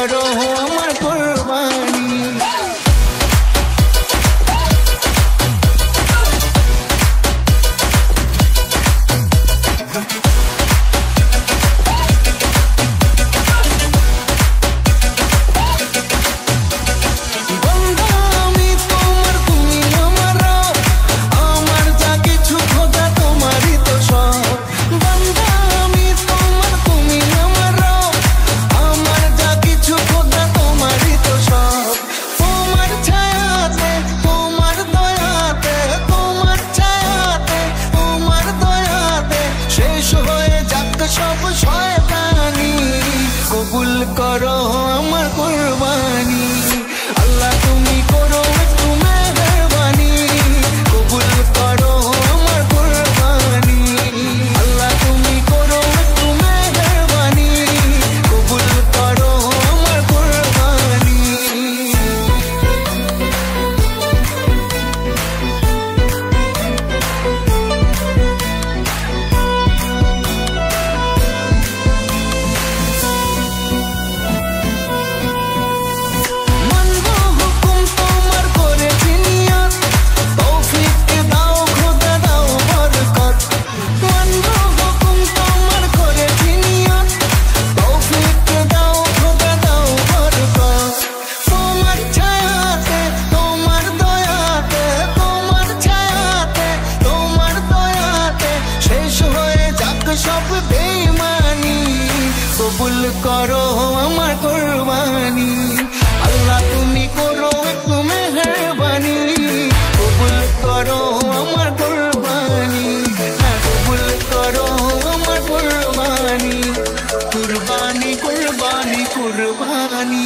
করো আমার কুরবানি। সব শয়তানি কবুল করো আমার কুরবানি। আল্লাহ তুমি করো একটু মেহেরবানি, কবুল করো আমার কুরবানি। আল্লাহ তুমি করো একটু মেহেরবানি, কবুল করো আমার কুরবানি। সব বেঈমানি কবুল করো আমার কুরবানি। আল্লাহ তুমি করো একটু মেহেরবানি, কবুল করো আমার কুরবানি। কবুল করো আমার কুরবানি, কুরবানি কুরবানি কুরবানি।